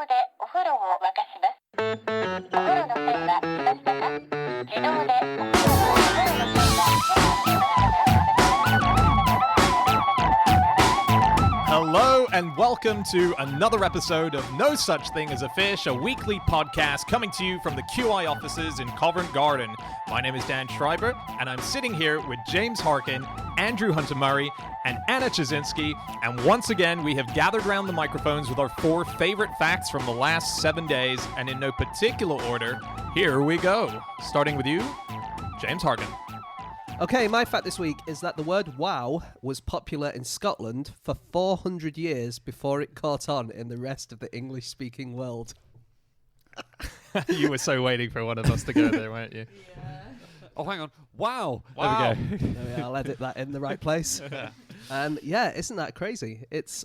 でお風呂を沸かします。お風呂の線は来ましたか？自動でお風呂を沸かします。 Hello and welcome to another episode of No Such Thing as a Fish, a weekly podcast coming to you from the QI offices in Covent Garden. My name is Dan Schreiber, and I'm sitting here with James Harkin, Andrew Hunter-Murray, and Anna Chazinski, and once again we have gathered around the microphones with our 4 favorite facts from the last 7 days, and in no particular order, here we go. Starting with you, James Harkin. Okay, my fact this week is that the word wow was popular in Scotland for 400 years before it caught on in the rest of the English-speaking world. You were so waiting for one of us to go there, weren't you? Yeah. Oh, hang on. Wow. Wow. There we go. There we are, I'll edit that in the right place. Yeah, isn't that crazy? It's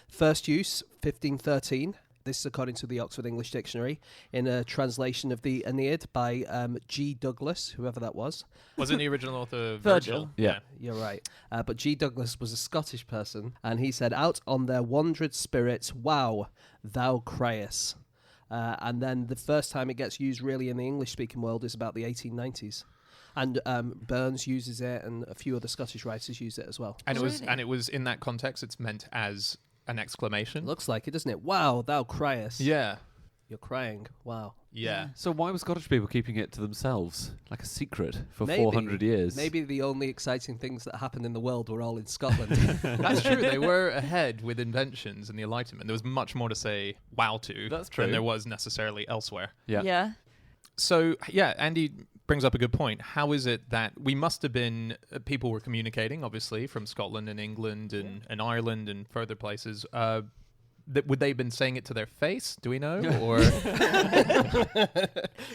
first use, 1513. This is according to the Oxford English Dictionary, in a translation of the Aeneid by G. Douglas, whoever that was. Wasn't the original author Virgil? Yeah. You're right. But G. Douglas was a Scottish person, and he said, out on their wandered spirits, wow, thou criest. And then the first time it gets used really in the English-speaking world is about the 1890s. And Burns uses it, and a few other Scottish writers use it as well. And it was in that context, it's meant as an exclamation. Looks like it, doesn't it? Wow, thou criest. Yeah. You're crying. Wow. Yeah. So why were Scottish people keeping it to themselves, like a secret, for Maybe. 400 years? Maybe the only exciting things that happened in the world were all in Scotland. That's true. They were ahead with inventions and the Enlightenment. There was much more to say wow to That's true. than there was necessarily elsewhere. Yeah. So, yeah, Andy brings up a good point. How is it that we must have been, people were communicating, obviously, from Scotland and England and Ireland and further places. Would they have been saying it to their face? Do we know? Or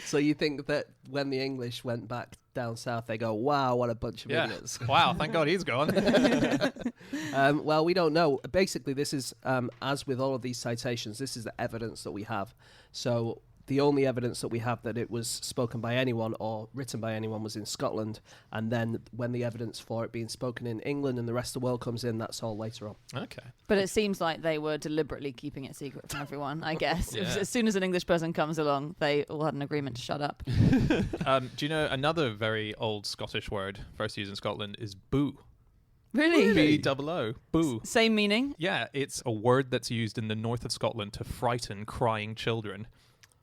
So you think that when the English went back down south, they go, wow, what a bunch of idiots. Wow, thank God he's gone. Well, we don't know. Basically, this is, as with all of these citations, this is the evidence that we have. So the only evidence that we have that it was spoken by anyone or written by anyone was in Scotland. And then when the evidence for it being spoken in England and the rest of the world comes in, that's all later on. Okay. But it seems like they were deliberately keeping it secret from everyone, I guess. Yeah. As soon as an English person comes along, they all had an agreement to shut up. Do you know another very old Scottish word, first used in Scotland, is boo. Really? B-O-O. Boo. Same meaning? Yeah, it's a word that's used in the north of Scotland to frighten crying children.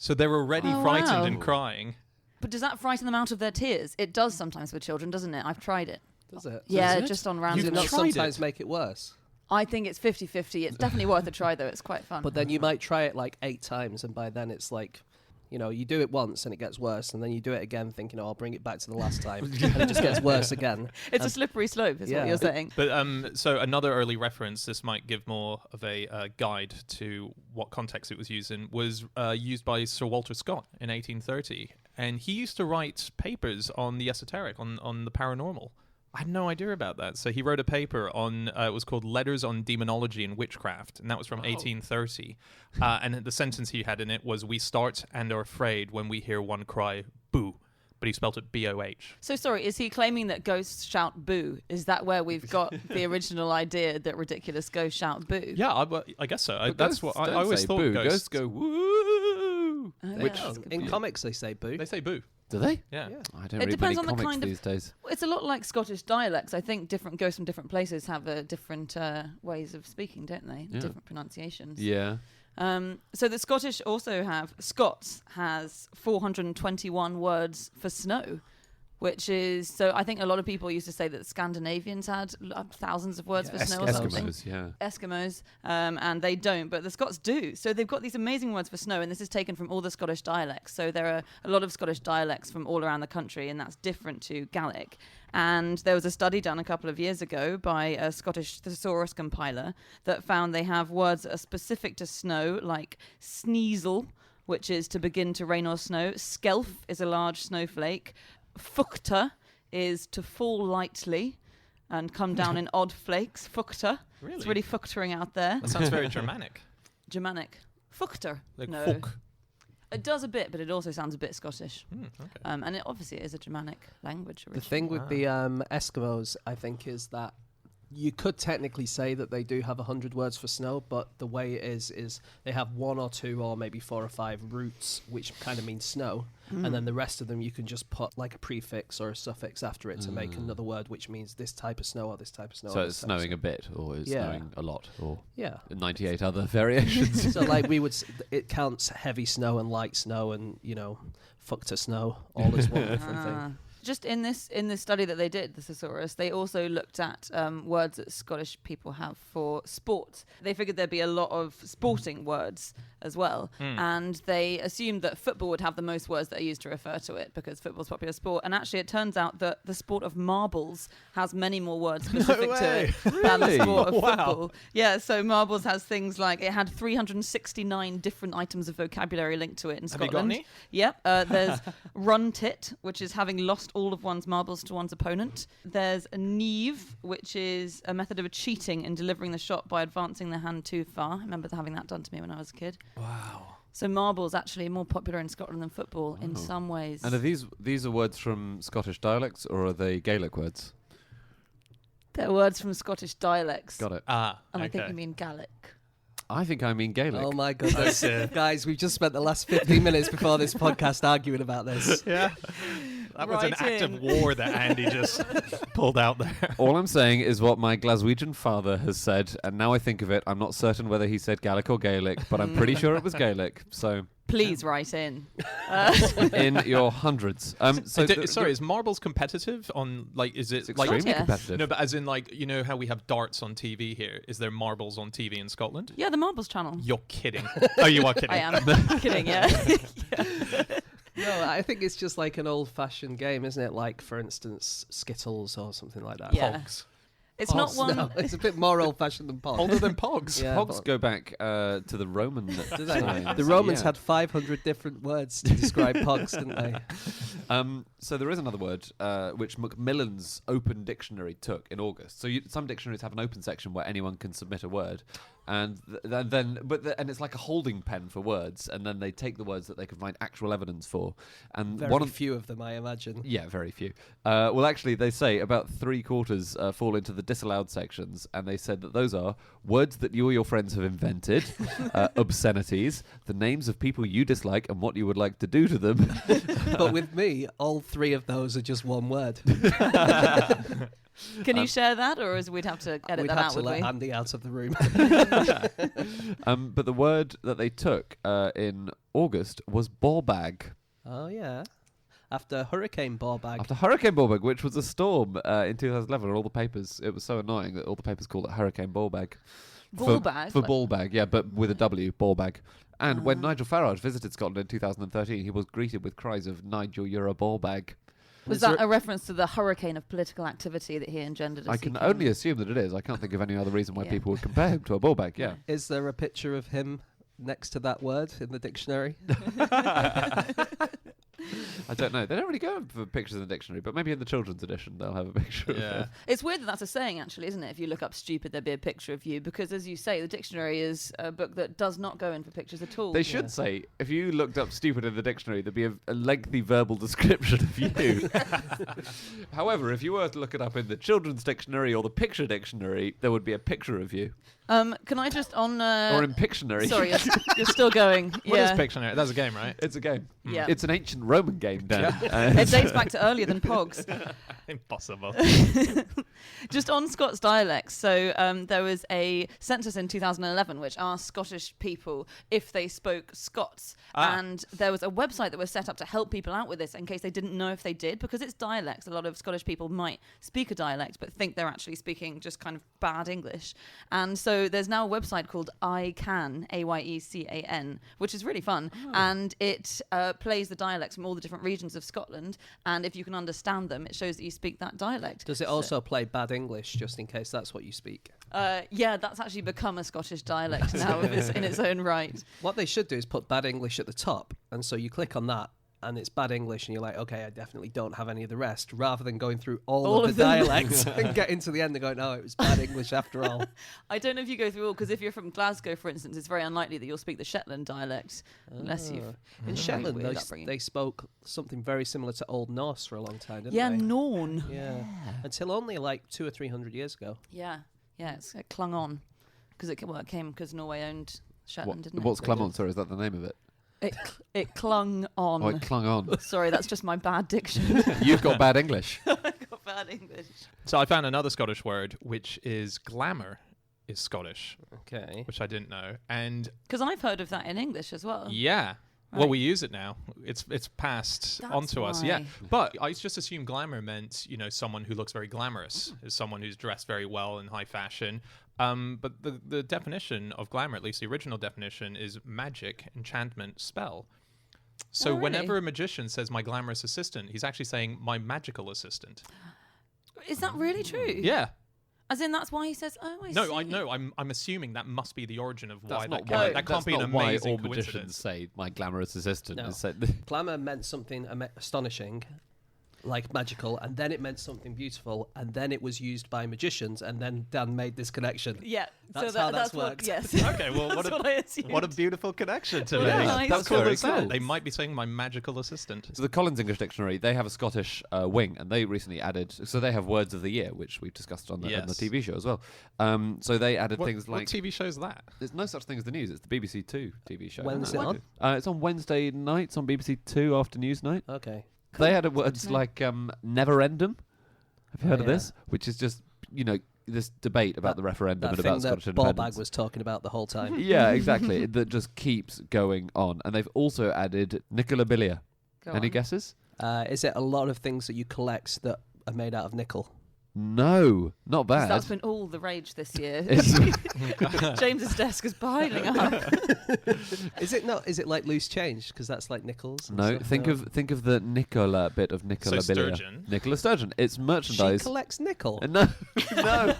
So they're already frightened wow. and crying. But does that frighten them out of their tears? It does sometimes with children, doesn't it? I've tried it. Does it? Yeah, it? just on Does random. it not tried sometimes it? make it worse? I think it's 50-50. It's definitely worth a try, though. It's quite fun. But then you might try it like 8 times, and by then it's like, you know, you do it once and it gets worse, and then you do it again thinking, oh, I'll bring it back to the last time, and it just gets worse again. It's a slippery slope, is yeah. what you're saying. But so another early reference, this might give more of a guide to what context it was used in, was used by Sir Walter Scott in 1830. And he used to write papers on the esoteric, on the paranormal. I had no idea about that. So he wrote a paper on, it was called Letters on Demonology and Witchcraft, and that was from 1830. And the sentence he had in it was, we start and are afraid when we hear one cry, boo. But he spelt it B-O-H. So, sorry, is he claiming that ghosts shout boo? Is that where we've got the original idea that ridiculous ghosts shout boo? Yeah, I guess so. That's what I Don't always say thought. boo. Ghosts go woo. Which In comics they say boo. They say boo. Do they? Yeah. I don't It read depends many on the comics kind of- these days. It's a lot like Scottish dialects. I think different ghosts from different places have different ways of speaking, don't they? Yeah. Different pronunciations. Yeah. So the Scottish also Scots has 421 words for snow, which is, so I think a lot of people used to say that Scandinavians had thousands of words for snow or something. Eskimos, yeah. Eskimos, and they don't, but the Scots do. So they've got these amazing words for snow, and this is taken from all the Scottish dialects. So there are a lot of Scottish dialects from all around the country, and that's different to Gaelic. And there was a study done a couple of years ago by a Scottish thesaurus compiler that found they have words that are specific to snow, like sneezel, which is to begin to rain or snow. Skelf is a large snowflake. Fuchta is to fall lightly and come down in odd flakes. Fuchta. Really? It's really fuchtering out there. That sounds very Germanic. Germanic. Fuchter. Like No. fuck. It does a bit, but it also sounds a bit Scottish. Okay. And it obviously is a Germanic language The originally. thing with the Eskimos, I think, is that You could technically say that they do have 100 words for snow, but the way it is they have 1 or 2 or maybe 4 or 5 roots, which kind of means snow, and then the rest of them you can just put like a prefix or a suffix after it to make another word, which means this type of snow or this type of snow. So or it's this type of snowing a bit, or it's Yeah. snowing a lot, or Yeah. 98 other variations. So like we would, it counts heavy snow and light snow and, fuck to snow all as one different thing. Just in this study that they did, the thesaurus, they also looked at words that Scottish people have for sport. They figured there'd be a lot of sporting words as well, and they assumed that football would have the most words that are used to refer to it because football's a popular sport. And actually, it turns out that the sport of marbles has many more words specific to it than the Really? sport of Wow. football. Yeah, so marbles has things like it had 369 different items of vocabulary linked to it in Have you Scotland. got any? Yep. There's run tit, which is having lost all of one's marbles to one's opponent. There's a neave, which is a method of cheating in delivering the shot by advancing the hand too far. I remember having that done to me when I was a kid. Wow. So marbles actually more popular in Scotland than football in some ways. And are these are words from Scottish dialects, or are they Gaelic words? They're words from Scottish dialects. Got it. Ah, And I okay. think you mean Gaelic. I think I mean Gaelic. Oh my goodness. Okay. Guys, we've just spent the last 15 minutes before this podcast arguing about this. Yeah. That was an Right act in. of war that Andy just pulled out there. All I'm saying is what my Glaswegian father has said, and now I think of it, I'm not certain whether he said Gaelic or Gaelic, but I'm pretty sure it was Gaelic. So, Please write in. in your hundreds. So Sorry, is marbles competitive on, like, is it it's like... extremely Yes. competitive. No, but as in, like, you know how we have darts on TV here? Is there marbles on TV in Scotland? Yeah, the Marbles channel. You're kidding. Oh, you are kidding. I am kidding, yeah. No, I think it's just like an old-fashioned game, isn't it? Like, for instance, Skittles or something like that. Yeah. Pogs. It's not Pogs, one. no, it's a bit more old-fashioned than Pogs. Older than Pogs. Yeah, Pogs but- go back to the Roman Do they? times. The Romans Yeah. had 500 different words to describe Pogs, didn't they? So there is another word which Macmillan's Open Dictionary took in August. So some dictionaries have an open section where anyone can submit a word, and and it's like a holding pen for words, and then they take the words that they can find actual evidence for, and Very one of few of them, I imagine. yeah, very few. Well, actually, they say about 3/4 fall into the disallowed sections, and they said that those are words that you or your friends have invented, obscenities, the names of people you dislike, and what you would like to do to them. But with me, all 3 of those are just one word. Can you share that, or we'd have to edit We'd that have out? to Would let we? Andy out of the room. But the word that they took in August was ballbag. Oh, yeah. After Hurricane Ballbag. After Hurricane Ballbag, which was a storm in 2011, and all the papers, it was so annoying that all the papers called it Hurricane Ballbag. Ballbag? For ballbag, yeah, but with a W, ballbag. And when Nigel Farage visited Scotland in 2013, he was greeted with cries of, "Nigel, you're a ballbag." Was that a reference to the hurricane of political activity that he engendered? As I he can came? only assume that it is. I can't think of any other reason why Yeah. people would compare him to a ballbag, yeah. Is there a picture of him next to that word in the dictionary? I don't know. They don't really go for pictures in the dictionary, but maybe in the children's edition they'll have a picture of Yeah. It's weird that that's a saying, actually, isn't it? If you look up stupid, there'd be a picture of you, because, as you say, the dictionary is a book that does not go in for pictures at all. They should say, if you looked up stupid in the dictionary, there'd be a lengthy verbal description of you. However, if you were to look it up in the children's dictionary or the picture dictionary, there would be a picture of you. Can I just on? Or in Pictionary. Sorry, you're still going. What is yeah. Pictionary? That's a game, right? It's a game. Yeah. It's an ancient Roman game, Dan. It dates back to earlier than Pogs. Impossible. Just on Scots dialects, so there was a census in 2011 which asked Scottish people if they spoke Scots, and there was a website that was set up to help people out with this in case they didn't know if they did, because it's dialects. A lot of Scottish people might speak a dialect but think they're actually speaking just kind of bad English, and so there's now a website called iCan, AYECAN, which is really fun, and it plays the dialects from all the different regions of Scotland, and if you can understand them, it shows that you speak that dialect. Does it also play bad English, just in case that's what you speak? Yeah, that's actually become a Scottish dialect now in its own right. What they should do is put bad English at the top, and so you click on that, and it's bad English, and you're like, okay, I definitely don't have any of the rest, rather than going through all of the dialects and getting to the end and going, no, it was bad English after all. I don't know if you go through all, because if you're from Glasgow, for instance, it's very unlikely that you'll speak the Shetland dialect unless you've. In very Shetland, weird they, upbringing. they spoke something very similar to Old Norse for a long time, didn't Yeah, they? Norn. Yeah, until only like 200 or 300 years ago. Yeah, it clung on because it came because Norway owned Shetland, didn't it? What's Clement? Sorry, is that the name of it? It clung on. Oh, it clung on. Sorry, that's just my bad diction. You've got bad English. I got bad English. So I found another Scottish word, which is glamour, is Scottish, Okay. which I didn't know. And Because I've heard of that in English as well. yeah, well, Right. we use it now. It's passed That's on to us. Yeah, why. but I just assumed glamour meant, someone who looks very glamorous, is someone who's dressed very well in high fashion. But the definition of glamour, at least the original definition, is magic, enchantment, spell. So Oh, really? whenever a magician says my glamorous assistant, he's actually saying my magical assistant. Is that really true? Yeah. As in, that's why he says, "Oh, I see." No, I know. I'm assuming that must be the origin of why That's that not came. why. That can't That's be an not why amazing all magicians coincidence. say my glamorous assistant. No. Is said Glamour meant something astonishing, like magical, and then it meant something beautiful, and then it was used by magicians, and then Dan made this connection. Yeah, That's so how that's what. worked. Yes. Okay, well, That's what I assumed. what a beautiful connection to What me. a nice That's cool very as that. cool. They might be saying my magical assistant. So the Collins English Dictionary, they have a Scottish wing, and they recently added. So they have words of the year, which we've discussed on the Yes. TV show as well. So they added What, things what like TV shows that? there's no such thing as the news. It's the BBC Two TV show. When's it on? It's on Wednesday nights on BBC Two after news night. Okay. They added words know. like neverendum. Have you heard of Yeah. this? Which is just this debate about the referendum That and thing about Scottish that independence. Borbag was talking about the whole time. Yeah, exactly. That just keeps going on. And they've also added Nicolabilia. Go Any on. guesses? Is it a lot of things that you collect that are made out of nickel? No, not 'Cause bad. That's been all the rage this year. It's- James's desk is piling up. Is it not? Is it like loose change? Because that's like nickels. and no, stuff, think of the Nicola bit of Nicolabilia. sturgeon. Nicola sturgeon. It's She merchandise. collects nickel. No, no.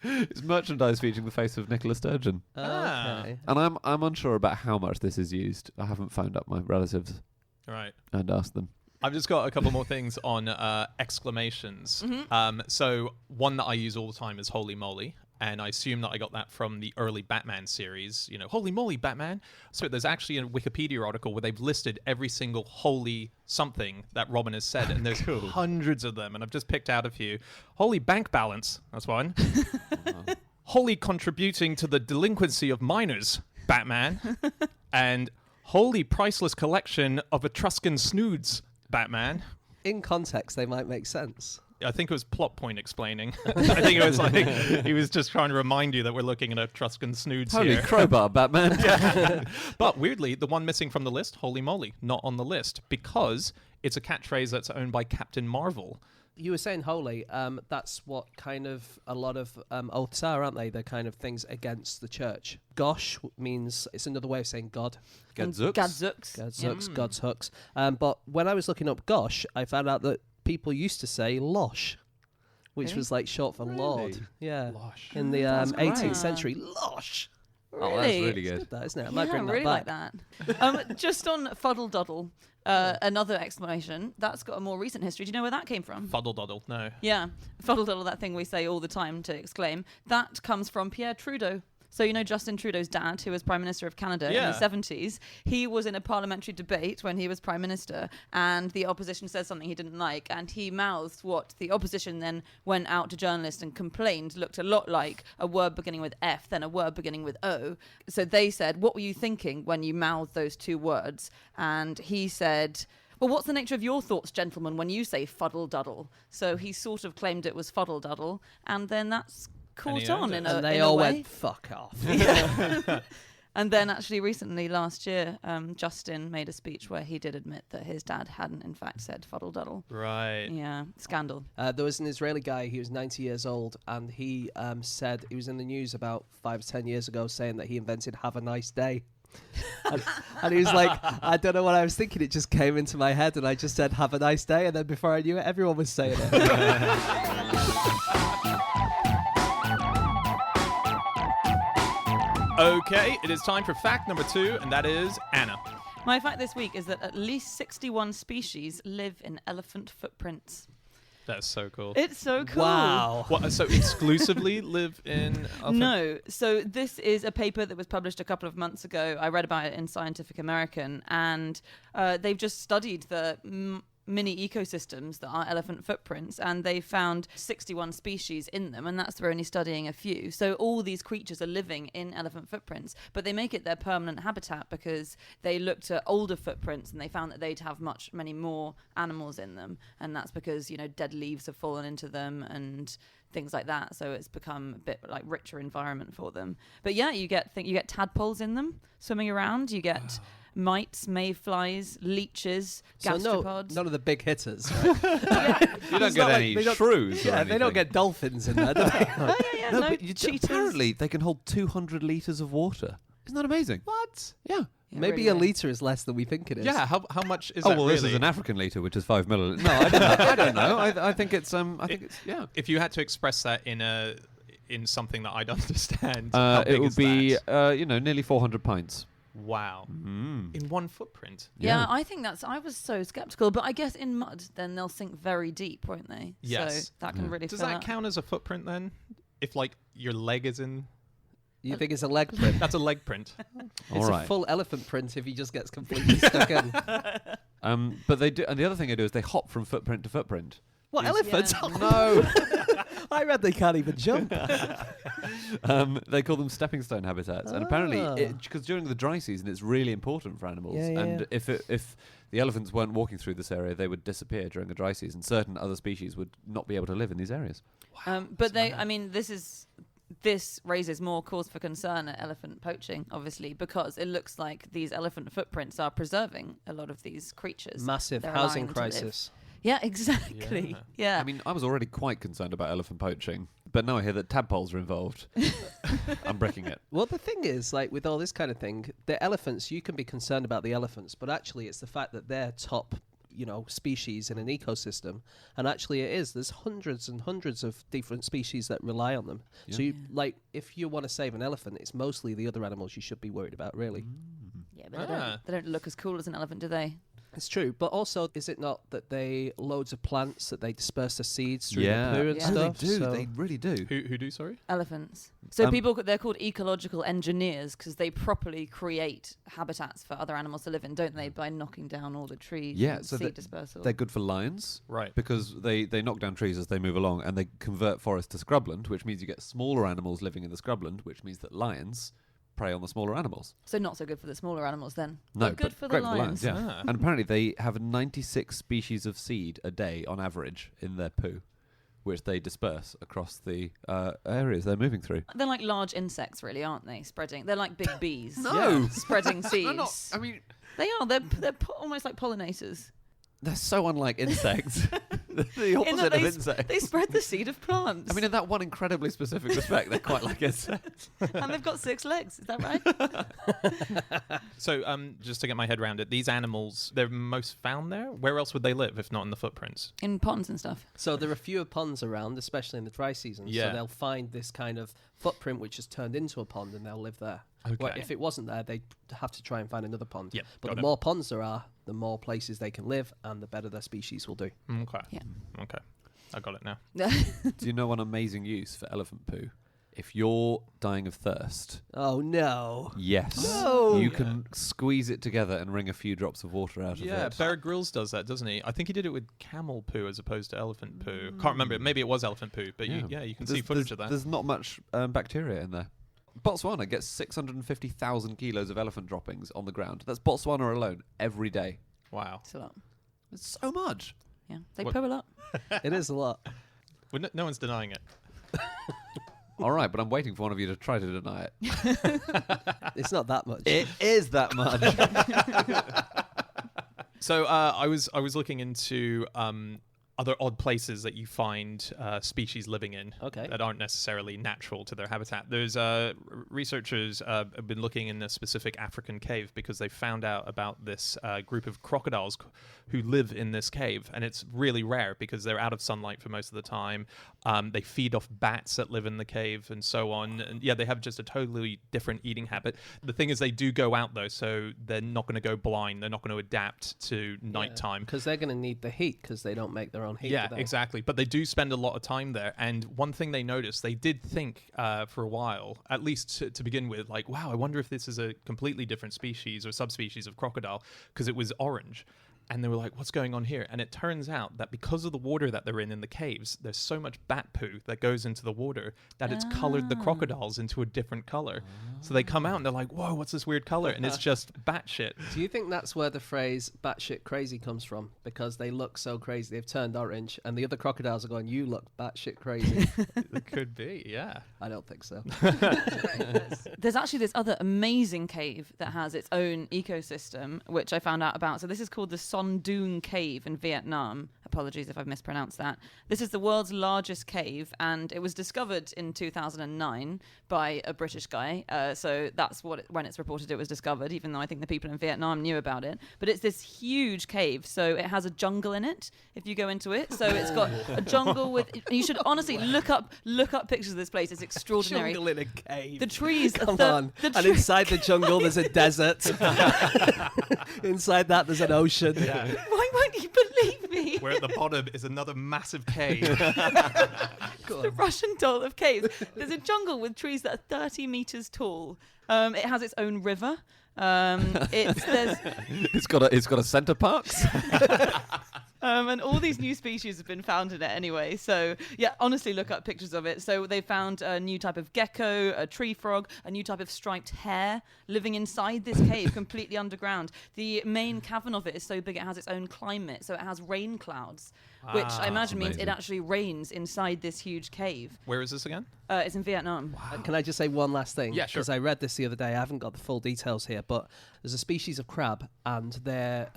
It's merchandise featuring the face of Nicola Sturgeon. Ah. Okay. And I'm unsure about how much this is used. I haven't phoned up my relatives Right. and asked them. I've just got a couple more things on exclamations. So one that I use all the time is holy moly. And I assume that I got that from the early Batman series. Holy moly, Batman. So there's actually a Wikipedia article where they've listed every single holy something that Robin has said. And there's hundreds of them. And I've just picked out a few. Holy bank balance. That's one. Wholly contributing to the delinquency of minors, Batman. And wholly priceless collection of Etruscan snoods, Batman. In context, they might make sense. I think it was plot point explaining. I think it was like he was just trying to remind you that we're looking at Etruscan snoods Holy here. crowbar, Batman. But weirdly, the one missing from the list, holy moly, not on the list because it's a catchphrase that's owned by Captain Marvel. You were saying holy. That's what kind of a lot of oaths are, aren't they? They're kind of things against the church. Gosh means it's another way of saying God. Gadzooks. Gadzooks. God's hooks, God's hooks. But when I was looking up gosh, I found out that people used to say losh, which Really? was like short for Lord. Really? Yeah. Losh. In the That's 18th great. century, losh. Oh, that's really It's good. good, that, isn't it? I Yeah, might I bring that really like back. that. Just on fuddle duddle, another exclamation. That's got a more recent history. Do you know where that came from? Fuddle doddle, no. Yeah, fuddle duddle, that thing we say all the time to exclaim. That comes from Pierre Trudeau. So Justin Trudeau's dad, who was Prime Minister of Canada in Yeah. the 70s, he was in a parliamentary debate when he was Prime Minister, and the opposition said something he didn't like, and he mouthed what the opposition then went out to journalists and complained looked a lot like a word beginning with F, then a word beginning with O. So they said, what were you thinking when you mouthed those two words? And he said, well, what's the nature of your thoughts, gentlemen, when you say fuddle-duddle? So he sort of claimed it was fuddle-duddle, and then that's caught he on owned in it. a, And they in a all way. went, fuck off. And then actually recently, last year, Justin made a speech where he did admit that his dad hadn't in fact said fuddle-duddle. Right. Yeah, scandal. There was an Israeli guy, he was 90 years old, and he said, he was in the news about 5 to 10 years ago saying that he invented have a nice day. and he was like, I don't know what I was thinking, it just came into my head and I just said have a nice day, and then before I knew it, everyone was saying it. Okay, it is time for fact number 2, and that is Anna. My fact this week is that at least 61 species live in elephant footprints. That's so cool. It's so cool. Wow. What, so exclusively live in elephant? No. So this is a paper that was published a couple of months ago. I read about it in Scientific American, and they've just studied the mini ecosystems that are elephant footprints, and they found 61 species in them, and that's they're only studying a few. So all these creatures are living in elephant footprints, but they make it their permanent habitat because they looked at older footprints and they found that they'd have many more animals in them, and that's because, you know, dead leaves have fallen into them and things like that, so it's become a bit like richer environment for them. But yeah, you get tadpoles in them swimming around, you get mites, mayflies, leeches, gastropods. So none of the big hitters. Right? You don't get any shrews. Yeah, they don't get dolphins in there, do they? Oh yeah, no, but cheetahs. apparently they can hold 200 litres of water. Isn't that amazing? What? Yeah. Yeah, Maybe really a weird. litre is less than we think it is. Yeah, how much is Oh that well, really? this is an African litre, which is 5 milliliters. No, I don't know. I don't know. I think it's yeah. If you had to express that in something that I'd understand, how big It would is be that? nearly 400 pints. Wow. In one footprint. Yeah, I think I was so skeptical, but I guess in mud, then they'll sink very deep, won't they? Yes. So that can really Does fill that up. count as a footprint then? If like your leg is in, You think it's a leg print? that's a leg print. All It's right. a full elephant print if he just gets completely stuck in. But they do, and the other thing they do is they hop from footprint to footprint. What, elephants? Yeah. No. I read they can't even jump. They call them stepping stone habitats, and apparently, because during the dry season, it's really important for animals. Yeah, and if the elephants weren't walking through this area, they would disappear during the dry season. Certain other species would not be able to live in these areas. But this raises more cause for concern at elephant poaching, obviously, because it looks like these elephant footprints are preserving a lot of these creatures. Massive They're housing allowing them to live. crisis. Yeah, exactly. Yeah. I mean, I was already quite concerned about elephant poaching, but now I hear that tadpoles are involved. I'm breaking it. Well, the thing is, like with all this kind of thing, the elephants, you can be concerned about the elephants, but actually it's the fact that they're top, species in an ecosystem. And actually it is. There's hundreds and hundreds of different species that rely on them. Yeah. So if you want to save an elephant, it's mostly the other animals you should be worried about, really. Yeah, but they don't look as cool as an elephant, do they? It's true, but also, is it not that loads of plants that they disperse the seeds through Yeah. the poo and Yeah. Oh, stuff? they do. So They really do. Who do, sorry? Elephants. So Um, they're called ecological engineers because they properly create habitats for other animals to live in, don't they? By knocking down all the trees Yeah, and so seed dispersal. They're good for lions. Right. Because they knock down trees as they move along, and they convert forest to scrubland, which means you get smaller animals living in the scrubland, which means that lions prey on the smaller animals. So not so good for the smaller animals then. No, but good but for the great lions. for the lions, yeah. Ah. And apparently they have 96 species of seed a day on average in their poo, which they disperse across the areas they're moving through. They're like large insects, really, aren't they? They're like big bees. No. Spreading seeds. I mean, They are. They're almost like pollinators. they're so unlike insects. The In opposite that of they insects. They spread the seed of plants. I mean, in that one incredibly specific respect, they're quite like insects. and they've got 6 legs. Is that right? So, just to get my head around it, these animals, they're most found there? Where else would they live if not in the footprints? In ponds and stuff. So there are fewer ponds around, especially in the dry season. Yeah. So they'll find this kind of footprint which has turned into a pond, and they'll live there. Where Okay. if it wasn't there, they'd have to try and find another pond. Yep, But got the it. more ponds there are, the more places they can live, and the better their species will do. Okay. Yeah. Okay. I got it now. Do you know one amazing use for elephant poo? If you're dying of thirst, Oh no! yes, No. you can squeeze it together and wring a few drops of water out of Yeah, it. Bear Grylls does that, doesn't he? I think he did it with camel poo as opposed to elephant poo. Can't remember. Maybe it was elephant poo, but you can see footage of that. There's not much bacteria in there. Botswana gets 650,000 kilos of elephant droppings on the ground. That's Botswana alone every day. Wow. It's a lot. It's so much. Yeah. They What- poo a lot. It is a lot. Well, no one's denying it. All right, but I'm waiting for one of you to try to deny it. It's not that much. It is that much. So I was looking into other odd places that you find species living in Okay. that aren't necessarily natural to their habitat. There's researchers have been looking in a specific African cave because they found out about this group of crocodiles who live in this cave, and it's really rare because they're out of sunlight for most of the time. They feed off bats that live in the cave and so on. And yeah, they have just a totally different eating habit. The thing is, they do go out though, so they're not going to go blind. They're not going to adapt to nighttime. Because they're going to need the heat because they don't make their own heat. Yeah, do they? exactly. But they do spend a lot of time there. And one thing they noticed, they did think for a while, at least to begin with, like, wow, I wonder if this is a completely different species or subspecies of crocodile, because it was orange. And they were like, what's going on here? And it turns out that because of the water that they're in the caves, there's so much bat poo that goes into the water that it's colored the crocodiles into a different color. So they come out and they're like, whoa, what's this weird color? And it's just bat shit. Do you think that's where the phrase batshit crazy comes from? Because they look so crazy, they've turned orange, and the other crocodiles are going, you look batshit crazy. It could be, yeah. I don't think so. There's actually this other amazing cave that has its own ecosystem, which I found out about. So this is called the Son Doong Cave in Vietnam. Apologies if I've mispronounced that. This is the world's largest cave, and it was discovered in 2009 by a British guy. So that's when it's reported it was discovered, even though I think the people in Vietnam knew about it. But it's this huge cave, so it has a jungle in it if you go into it. So it's got a jungle with... You should honestly look up pictures of this place. It's extraordinary. Jungle in a cave. The trees... Come on. And inside the jungle, there's a desert. Inside that, there's an ocean. Yeah. Why won't you believe me? Where at the bottom is another massive cave. The Russian doll of caves. There's a jungle with trees that are 30 meters tall. It has its own river. It's got a centre parks. And all these new species have been found in it anyway. So, yeah, honestly, look up pictures of it. So they found a new type of gecko, a tree frog, a new type of striped hare living inside this cave, completely underground. The main cavern of it is so big it has its own climate. So it has rain clouds, which I imagine means it amazing. actually rains inside this huge cave. Where is this again? It's in Vietnam. Can I just say one last thing? Yeah, sure. Because I read this the other day. I haven't got the full details here, but there's a species of crab, and they're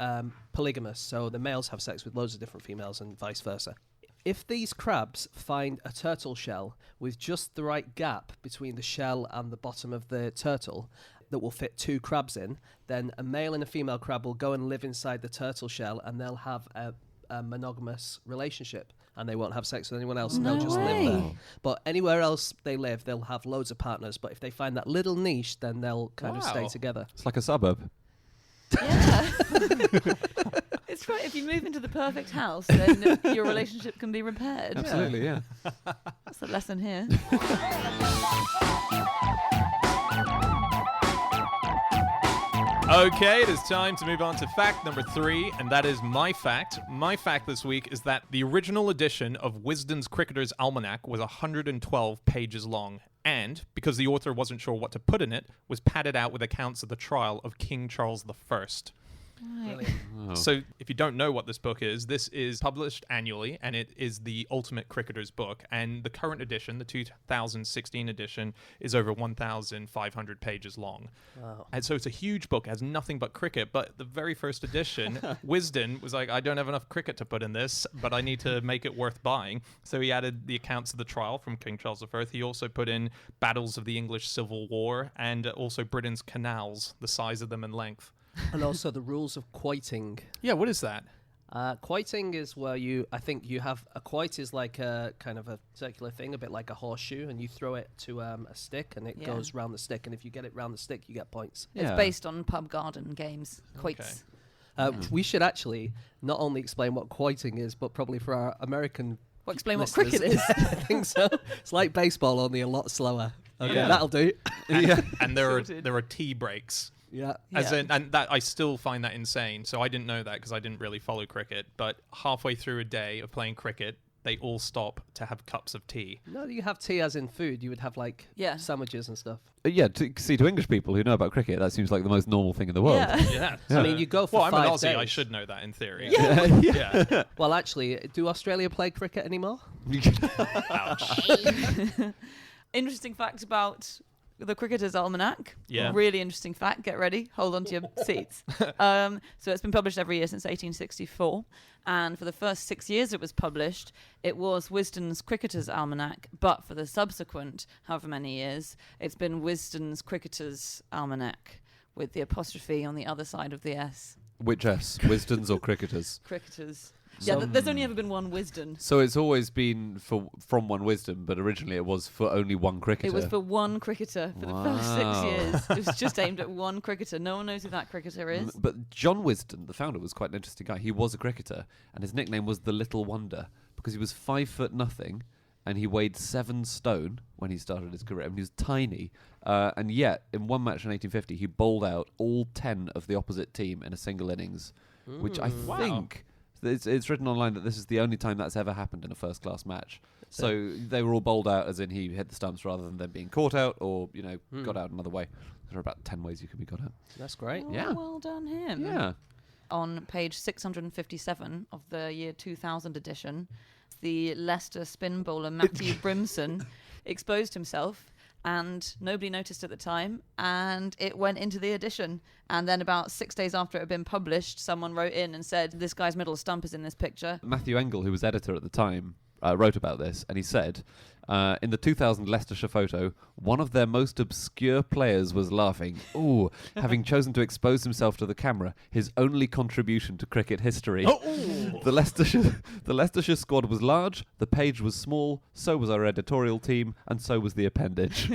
polygamous. So the males have sex with loads of different females and vice versa. If these crabs find a turtle shell with just the right gap between the shell and the bottom of the turtle that will fit two crabs in, then a male and a female crab will go and live inside the turtle shell, and they'll have a monogamous relationship, and they won't have sex with anyone else, and No they'll just way. live there. But anywhere else they live, they'll have loads of partners. But if they find that little niche, then they'll kind of stay Wow. together. It's like a suburb. Yeah. It's right. If you move into the perfect house, then your relationship can be repaired. Absolutely, yeah. That's the lesson here. Okay, it is time to move on to fact number 3, and that is my fact. My fact this week is that the original edition of Wisden's Cricketer's Almanac was 112 pages long, and, because the author wasn't sure what to put in it, was padded out with accounts of the trial of King Charles I. Oh. So, if you don't know what this book is, this is published annually, and it is the Ultimate Cricketer's Book. And the current edition, the 2016 edition, is over 1,500 pages long. Wow. And so it's a huge book. It has nothing but cricket. But the very first edition, Wisden was like, I don't have enough cricket to put in this, but I need to make it worth buying. So he added the accounts of the trial from King Charles I. He also put in battles of the English Civil War, and also Britain's canals, the size of them and length. And also the rules of quoiting. Yeah, what is that? Quoiting is where you have a quoit is like a kind of a circular thing, a bit like a horseshoe, and you throw it to a stick, and it goes round the stick, and if you get it round the stick, you get points. It's based on pub garden games. Quoits. We should actually not only explain what quoiting is, but probably for our American Well, explain what listeners, cricket is. I think so. It's like baseball, only a lot slower. Okay, Yeah. that'll do. And there are tea breaks. Yeah. As Yeah. in, and that I still find that insane. So I didn't know that because I didn't really follow cricket. But halfway through a day of playing cricket, they all stop to have cups of tea. No, you have tea as in food. You would have like Yeah. sandwiches and stuff. Yeah, to English people who know about cricket, that seems like the most normal thing in the world. Yeah. Yeah. I mean, you go for Well, I'm an 5 Aussie. I days. should know that in theory. Yeah. Yeah. Well, actually, do Australia play cricket anymore? Ouch. Interesting fact about the Cricketer's Almanac. Yeah. Really interesting fact. Get ready. Hold on to your seats. So it's been published every year since 1864. And for the first 6 years it was published, it was Wisden's Cricketer's Almanac. But for the subsequent however many years, it's been Wisden's Cricketer's Almanac with the apostrophe on the other side of the S. Which S? Wisden's or Cricketers? Cricketers. Yeah, there's only ever been one Wisden. So it's always been from one Wisdom, but originally it was for only one cricketer. It was for one cricketer for the first 6 years. It was just aimed at one cricketer. No one knows who that cricketer is. But John Wisden, the founder, was quite an interesting guy. He was a cricketer, and his nickname was the Little Wonder because he was 5'0", and he weighed 7 stone when he started his career. I mean, he was tiny, and yet in one match in 1850, he bowled out all 10 of the opposite team in a single innings, which I think. It's written online that this is the only time that's ever happened in a first-class match. So they were all bowled out, as in he hit the stumps rather than them being caught out or, got out another way. There are about 10 ways you can be got out. That's great. Oh, Yeah. Well done him. Yeah. On page 657 of the year 2000 edition, the Leicester spin bowler Matthew Brimson exposed himself, and nobody noticed at the time, and it went into the edition. And then about 6 days after it had been published, someone wrote in and said, this guy's middle stump is in this picture. Matthew Engel, who was editor at the time, wrote about this, and he said, in the 2000 Leicestershire photo, one of their most obscure players was laughing. Ooh, having chosen to expose himself to the camera, his only contribution to cricket history. The Leicestershire squad was large, the page was small, so was our editorial team, and so was the appendage.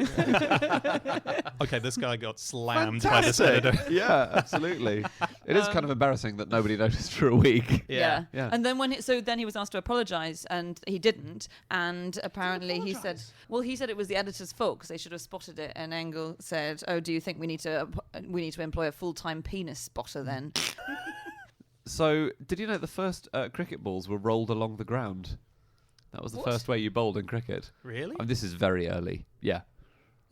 Okay, this guy got slammed by this editor. Yeah, absolutely. It is kind of embarrassing that nobody noticed for a week. Yeah. Yeah. And then then he was asked to apologise, and he didn't. And apparently he said it was the editor's fault because they should have spotted it. And Engel said, "Oh, do you think we need to employ a full-time penis spotter then?" So, did you know the first cricket balls were rolled along the ground? That was the first way you bowled in cricket. Really? This is very early. Yeah.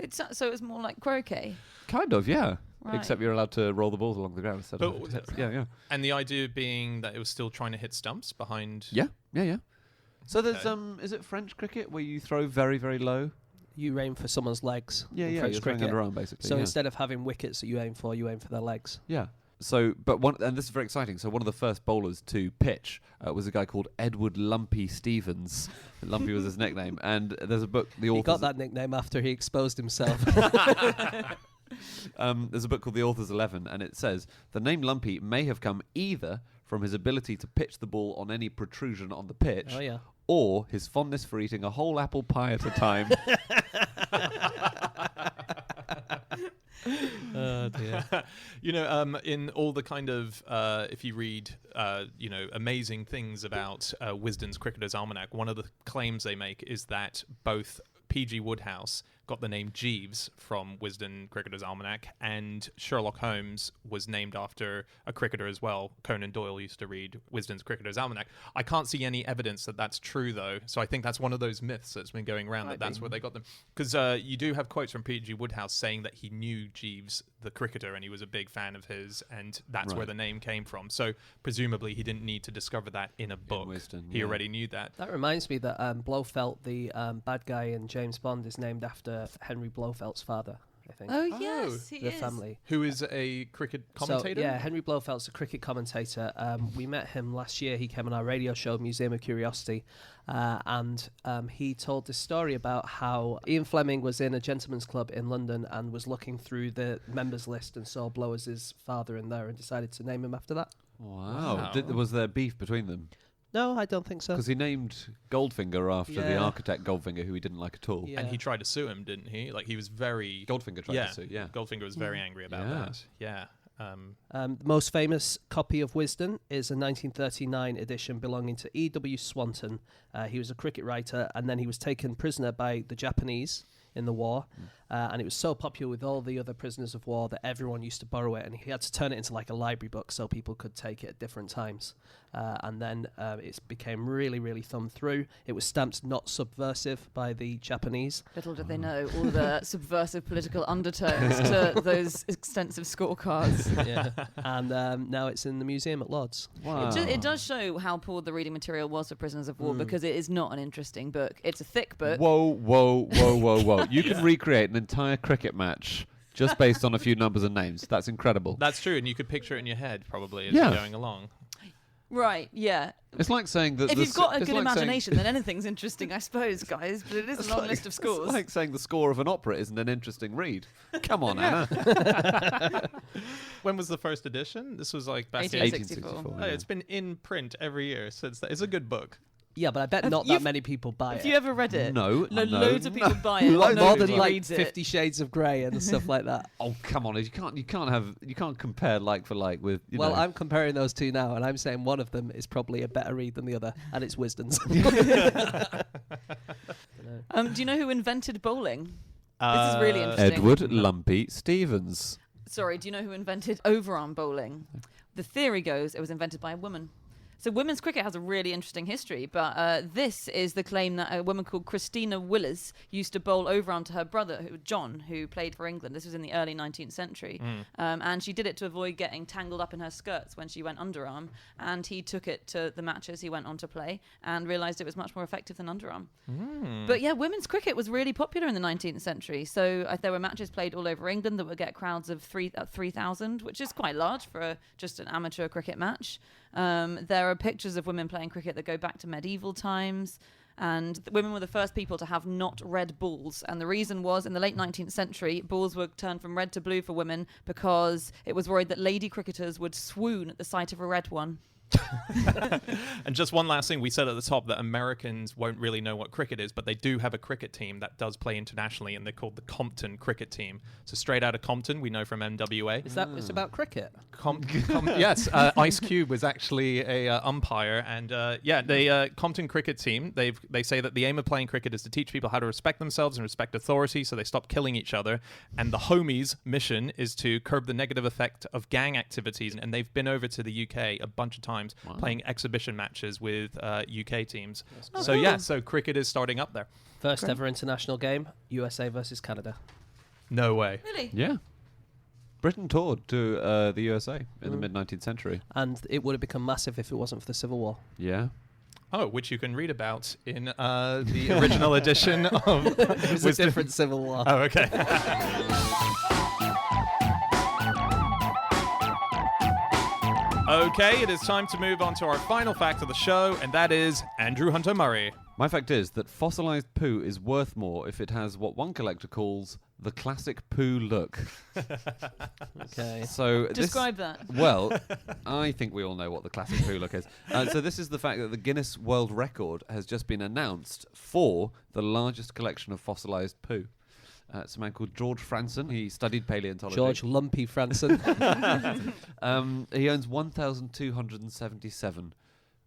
So it was more like croquet. Kind of, yeah. Right. Except you're allowed to roll the balls along the ground instead of... But- Yeah. And the idea being that it was still trying to hit stumps behind... Yeah. So there's, Okay. is it French cricket where you throw very, very low? You aim for someone's legs. Yeah, in yeah, French you're throwing cricket. underarm, basically. So yeah. instead of having wickets that you aim for their legs. Yeah. So, and this is very exciting. So, one of the first bowlers to pitch was a guy called Edward Lumpy Stevens. Lumpy was his nickname. And there's a book, the authors... He got that nickname after he exposed himself. There's a book called The Author's 11, and it says, the name Lumpy may have come either from his ability to pitch the ball on any protrusion on the pitch, Oh, yeah. or his fondness for eating a whole apple pie at a time. Oh dear. In all the kind of, if you read, amazing things about Wisden's Cricketer's Almanac, one of the claims they make is that both P.G. Wodehouse got the name Jeeves from Wisden Cricketer's Almanac, and Sherlock Holmes was named after a cricketer as well. Conan Doyle used to read Wisden's Cricketer's Almanac. I can't see any evidence that that's true, though, so I think that's one of those myths that's been going around, that's where they got them. Because you do have quotes from P.G. Wodehouse saying that he knew Jeeves, the cricketer, and he was a big fan of his, and that's where the name came from. So presumably he didn't need to discover that in a book. Wisden, He already knew that. That reminds me that Blofeld, the bad guy in James Bond, is named after Henry Blofeld's father, I think. Oh, yes, he the is. family. Who is a cricket commentator? So, yeah, Henry Blofeld's a cricket commentator. We met him last year. He came on our radio show, Museum of Curiosity, and he told this story about how Ian Fleming was in a gentleman's club in London and was looking through the members list and saw Blow as his father in there and decided to name him after that. Wow. Was there beef between them? No, I don't think so. Because he named Goldfinger after the Yeah. architect Goldfinger, who he didn't like at all. Yeah. And he tried to sue him, didn't he? Like, he was very... Goldfinger tried to sue, yeah. Goldfinger was very angry about Yeah. that. Yeah. The most famous copy of Wisden is a 1939 edition belonging to E.W. Swanton. He was a cricket writer, and then he was taken prisoner by the Japanese in the war. And it was so popular with all the other prisoners of war that everyone used to borrow it, and he had to turn it into like a library book so people could take it at different times. And then it became really, really thumbed through. It was stamped not subversive by the Japanese. Little did they know all the subversive political undertones to those extensive scorecards. Yeah. And now it's in the museum at Lord's. Wow. It does show how poor the reading material was for prisoners of war, because it is not an interesting book. It's a thick book. Whoa. Wow, you can recreate an entire cricket match just based on a few numbers and names. That's incredible. That's true, and you could picture it in your head probably as Yeah. you're going along. Right, yeah. It's like saying that If you've got a it's good like saying- imagination, then anything's interesting, I suppose, guys. But it is a long list of scores. It's like saying the score of an opera isn't an interesting read. Come on, Anna. When was the first edition? This was like back in 1864. 1864. Oh, it's been in print every year since that. It's a good book. Yeah, but I bet Have not you- that many people buy Have it. you ever read it? No, no, loads of people no. buy it. Loads of More people than buy like reads it. 50 Shades of Grey and stuff like that. Oh, come on! You can't compare like for like with. You Well, know. I'm comparing those two now, and I'm saying one of them is probably a better read than the other, and it's Wisden's. Do you know who invented bowling? This is really interesting. Edward Lumpy Stevens. Sorry, do you know who invented overarm bowling? The theory goes it was invented by a woman. So women's cricket has a really interesting history, but this is the claim that a woman called Christina Willis used to bowl overarm to her brother, John, who played for England. This was in the early 19th century. And she did it to avoid getting tangled up in her skirts when she went underarm. And he took it to the matches he went on to play and realised it was much more effective than underarm. But yeah, women's cricket was really popular in the 19th century. So there were matches played all over England that would get crowds of 3,000, which is quite large for just an amateur cricket match. There are pictures of women playing cricket that go back to medieval times, and women were the first people to have not red balls. And the reason was, in the late 19th century, balls were turned from red to blue for women because it was worried that lady cricketers would swoon at the sight of a red one. And just one last thing, we said at the top that Americans won't really know what cricket is, but they do have a cricket team that does play internationally, and they're called the Compton Cricket Team. So straight out of Compton, we know from MWA. Is that it's about cricket? Yes, Ice Cube was actually a umpire, and the Compton Cricket Team. They say that the aim of playing cricket is to teach people how to respect themselves and respect authority, so they stop killing each other. And the Homies' mission is to curb the negative effect of gang activities, and they've been over to the UK a bunch of times playing exhibition matches with UK teams. So yeah, so cricket is starting up there. First ever international game, USA versus Canada. No way. Really? Yeah. Britain toured to the USA in the mid-19th century. And it would have become massive if it wasn't for the Civil War. Yeah. Oh, which you can read about in the original edition of It was a different Civil War. Oh, okay. Okay, it is time to move on to our final fact of the show, and that is Andrew Hunter Murray. My fact is that fossilized poo is worth more if it has what one collector calls the classic poo look. Okay. So Describe that. Well, I think we all know what the classic poo look is. So this is the fact that the Guinness World Record has just been announced for the largest collection of fossilized poo. It's a man called George Franson. He studied paleontology. George Lumpy Franson. He owns 1,277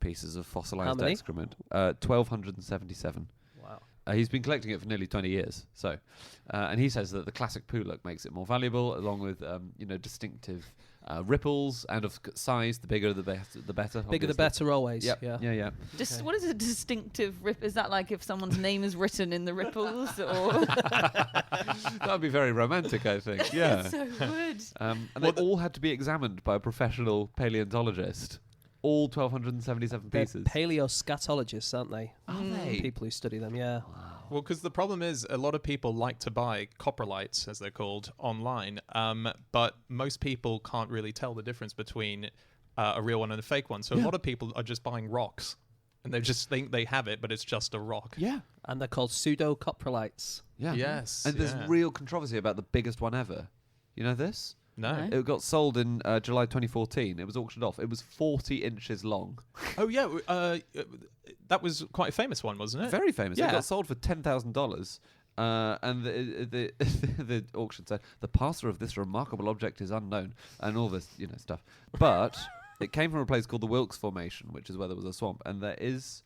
pieces of fossilized How many? excrement. 1,277. Wow. He's been collecting it for nearly 20 years. So, and he says that the classic poo look makes it more valuable, along with distinctive ripples and of size. The bigger, the better. Bigger the obviously. better always. Yep. Yeah. Yeah. What is a distinctive rip? Is that like if someone's name is written in the ripples, or That would be very romantic, I think. Yeah. so good? And they all had to be examined by a professional paleontologist. All 1,277 They're pieces. paleoscatologists, aren't they? Are they? People who study them, yeah. Well, because the problem is a lot of people like to buy coprolites, as they're called, online, but most people can't really tell the difference between a real one and a fake one. So a lot of people are just buying rocks, and they just think they have it, but it's just a rock. Yeah. And they're called pseudo-coprolites. Yeah. Yes, And there's yeah. real controversy about the biggest one ever. You know this? No. No. It got sold in July 2014. It was auctioned off. It was 40 inches long. Oh, yeah. That was quite a famous one, wasn't it? Very famous. Yeah. It got sold for $10,000. And the auction said the passer of this remarkable object is unknown, and all this stuff. But it came from a place called the Wilkes Formation, which is where there was a swamp, and there is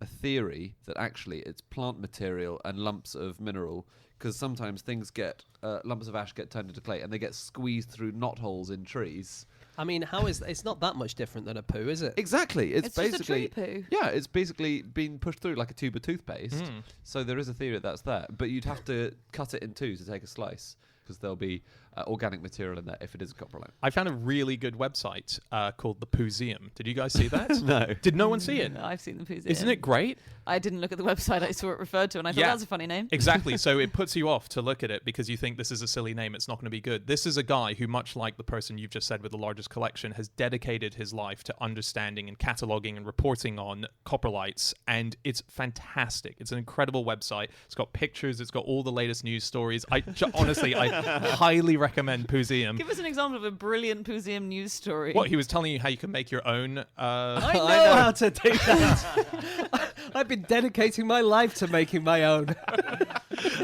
a theory that actually it's plant material and lumps of mineral, because sometimes things get lumps of ash get turned into clay and they get squeezed through knot holes in trees. I mean, it's not that much different than a poo, is it? Exactly. It's It's just a basically tree poo. Yeah, it's basically been pushed through like a tube of toothpaste. So there is a theory that's there, but you'd have to cut it in two to take a slice, because there'll be organic material in there if it is a coprolite. I found a really good website called the Pooseum. Did you guys see that? No. Did no one see it? No, I've seen the Pooseum. Isn't it great? I didn't look at the website. I saw it referred to, and I thought Yeah. that was a funny name. Exactly. So it puts you off to look at it because you think this is a silly name. It's not going to be good. This is a guy who, much like the person you've just said with the largest collection, has dedicated his life to understanding and cataloging and reporting on coprolites. And it's fantastic. It's an incredible website. It's got pictures. It's got all the latest news stories. Honestly, I highly recommend Pooseum. Give us an example of a brilliant Pooseum news story. What, he was telling you how you can make your own... I know how to do that. I've been dedicating my life to making my own.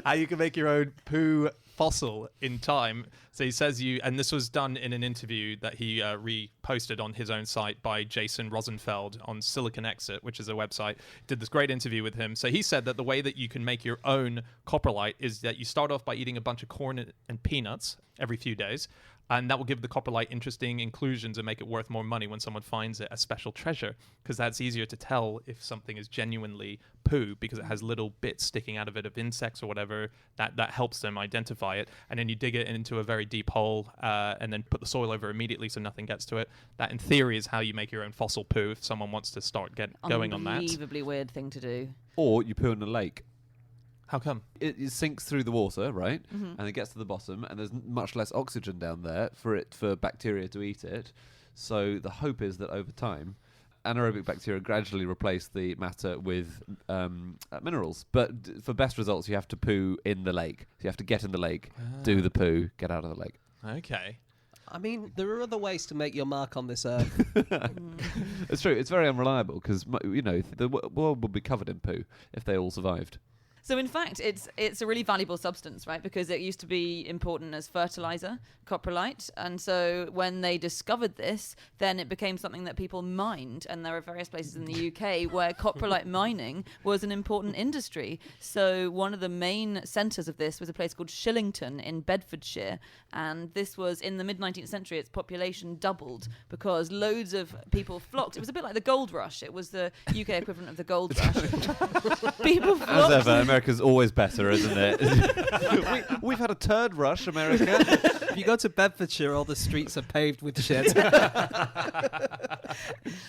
how you can make your own poo fossil in time. So he says and this was done in an interview that he reposted on his own site by Jason Rosenfeld on Silicon Exit, which is a website. Did this great interview with him. So he said that the way that you can make your own coprolite is that you start off by eating a bunch of corn and peanuts every few days. And that will give the coprolite interesting inclusions and make it worth more money when someone finds it a special treasure, because that's easier to tell if something is genuinely poo because it has little bits sticking out of it of insects or whatever. That helps them identify it. And then you dig it into a very deep hole and then put the soil over immediately so nothing gets to it. That, in theory, is how you make your own fossil poo if someone wants to start going on that. Unbelievably weird thing to do. Or you poo in a lake. How come? It sinks through the water, right? And it gets to the bottom, and there's much less oxygen down there for bacteria to eat it. So the hope is that over time, anaerobic bacteria gradually replace the matter with minerals. But for best results, you have to poo in the lake. So you have to get in the lake, do the poo, get out of the lake. Okay. I mean, there are other ways to make your mark on this earth. It's true. It's very unreliable because the world would be covered in poo if they all survived. So in fact, it's a really valuable substance, right? Because it used to be important as fertilizer, coprolite. And so when they discovered this, then it became something that people mined. And there are various places in the UK where coprolite mining was an important industry. So one of the main centres of this was a place called Shillington in Bedfordshire. And this was in the mid-19th century. Its population doubled because loads of people flocked. It was a bit like the gold rush. It was the UK equivalent of the gold rush. People flocked. As ever, America's always better, isn't it? We've had a turd rush, America. If you go to Bedfordshire, all the streets are paved with shit.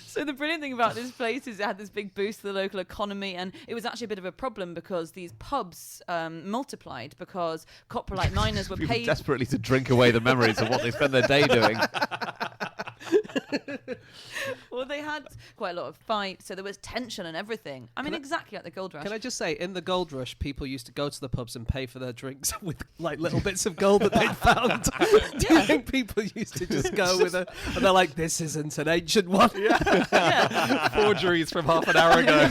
So the brilliant thing about this place is it had this big boost to the local economy, and it was actually a bit of a problem because these pubs multiplied because coprolite miners were People paid. desperately to drink away the memories of what they spend their day doing. Well, they had quite a lot of fights, so there was tension and everything. I mean, exactly like the gold rush. Can I just say, in the gold rush, people used to go to the pubs and pay for their drinks with like little bits of gold that they'd found. Do you think people used to just go with it? And they're like, this isn't an ancient one. Yeah. Forgeries from half an hour ago.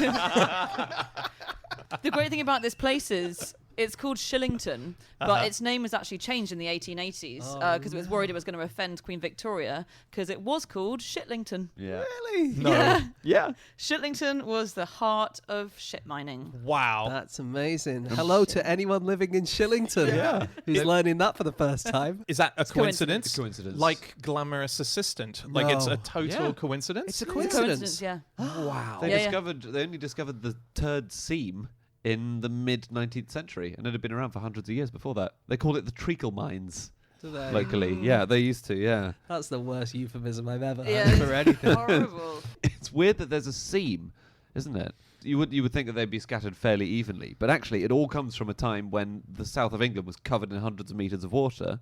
The great thing about this place is it's called Shillington, but its name was actually changed in the 1880s because it was worried it was going to offend Queen Victoria because it was called Shitlington. Yeah. Really? No. Yeah. Yeah. Shitlington was the heart of shit mining. Wow. That's amazing. Hello to anyone living in Shillington who's learning that for the first time. Is that a coincidence? It's a coincidence. Like Glamorous Assistant? Like it's No. a total coincidence? It's a It's a coincidence. yeah. Wow. They Yeah, only discovered the turd seam in the mid-19th century, and it had been around for hundreds of years before that. They called it the treacle mines Do they? locally. Yeah, they used to, yeah. That's the worst euphemism I've ever Yeah, heard it's for anything. horrible. It's weird that there's a seam, isn't it? You would think that they'd be scattered fairly evenly, but actually it all comes from a time when the south of England was covered in hundreds of meters of water,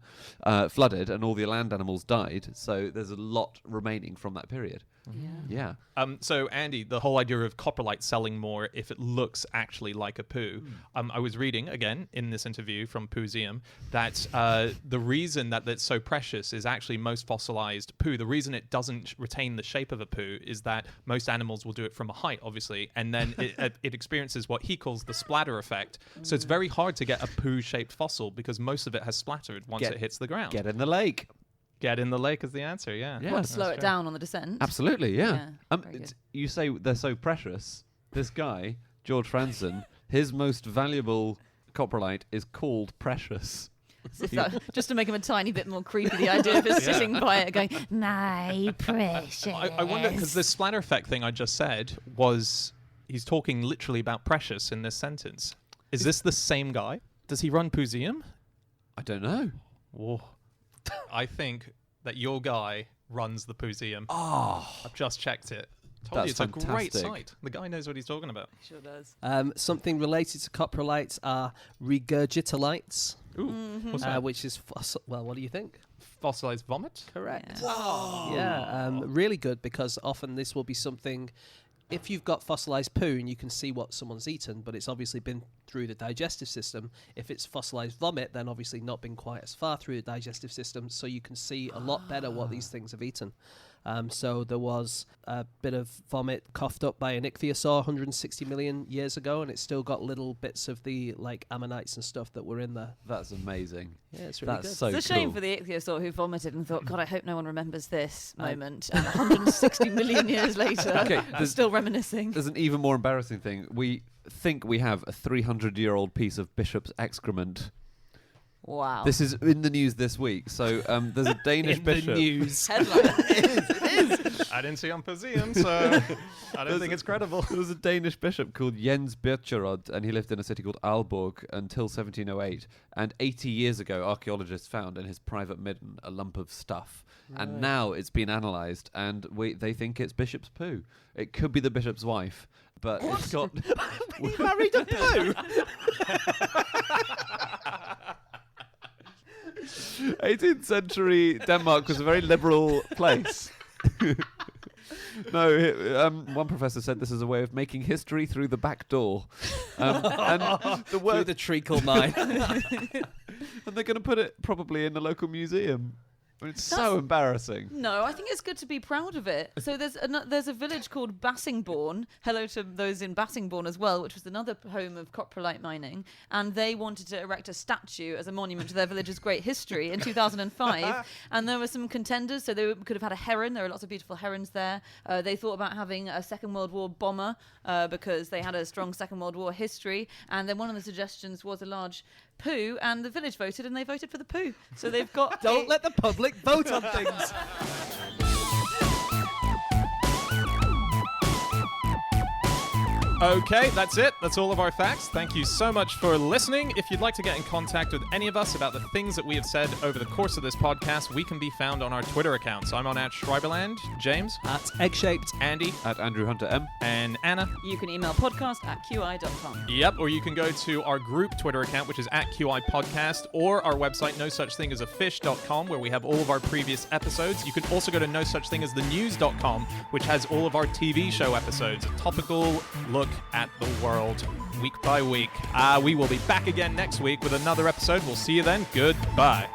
flooded, and all the land animals died. So there's a lot remaining from that period. Yeah. Yeah. So, Andy, the whole idea of coprolite selling more if it looks actually like a poo. I was reading, again, in this interview from Pooseum, that the reason that it's so precious is actually most fossilized poo. The reason it doesn't retain the shape of a poo is that most animals will do it from a height, obviously, and then it experiences what he calls the splatter effect. So it's very hard to get a poo-shaped fossil because most of it has splattered once it hits the ground. Get in the lake. Get in the lake is the answer, yeah. Yeah. What, to That's slow it true. down on the descent? Absolutely, yeah. very good. You say they're so precious. This guy, George Franson, his most valuable coprolite is called Precious. Just to make him a tiny bit more creepy, the idea of us sitting by it going, my precious. I wonder, because the splatter effect thing I just said was, he's talking literally about precious in this sentence. Is this the same guy? Does he run Pooseum? I don't know. Whoa. I think that your guy runs the Pooseum. Oh, I've just checked it. Told That's you it's a great fantastic. site. The guy knows what he's talking about. Sure does. Something related to coprolites are regurgitolites, Ooh, what's that? which is well, what do you think? Fossilized vomit? Correct. Yeah. Yeah, really good, because often this will be something. If you've got fossilized poo and you can see what someone's eaten, but it's obviously been through the digestive system. If it's fossilized vomit, then obviously not been quite as far through the digestive system, so you can see a lot better what these things have eaten. So there was a bit of vomit coughed up by an ichthyosaur 160 million years ago, and it's still got little bits of the like ammonites and stuff that were in there. that's amazing. Yeah, it's really That's good. so It's a shame cool. for the ichthyosaur who vomited and thought, God, I hope no one remembers this moment. And 160 million years later, Okay, I'm there's- still reminiscing. There's an even more embarrassing thing. We think we have a 300-year-old piece of bishop's excrement. Wow. This is in the news this week. So there's a Danish In bishop. the news. Headline. I didn't see on Pooseum, so I don't think it's credible. There was a Danish bishop called Jens Bircherod, and he lived in a city called Aalborg until 1708. And 80 years ago, archaeologists found in his private midden a lump of stuff. And now it's been analysed, and they think it's bishop's poo. It could be the bishop's wife, but it's got... He married a poo. 18th century Denmark was a very liberal place. One professor said this is a way of making history through the back door. And the Through word, the treacle mine. and they're going to put it probably in the local museum. I mean, it's so embarrassing. No, I think it's good to be proud of it. So there's a village called Bassingbourn. Hello to those in Bassingbourn as well, which was another home of coprolite mining. And they wanted to erect a statue as a monument to their village's great history in 2005. And there were some contenders, so they could have had a heron. There are lots of beautiful herons there. They thought about having a Second World War bomber because they had a strong Second World War history. And then one of the suggestions was a large poo, and the village voted, and they voted for the poo. So they've got Don't let the public vote on things. Okay, that's it. That's all of our facts. Thank you so much for listening. If you'd like to get in contact with any of us about the things that we have said over the course of this podcast, we can be found on our Twitter accounts. I'm on @Schreiberland, James, At egg-shaped. Andy, At Andrew Hunter M. and Anna. You can email podcast@qi.com. Yep, or you can go to our group Twitter account, which is @QI Podcast, or our website, nosuchthingasafish.com, where we have all of our previous episodes. You can also go to nosuchthingasthenews.com, which has all of our TV show episodes, a topical look at the world week by week. We will be back again next week with another episode. We'll see you then. Goodbye.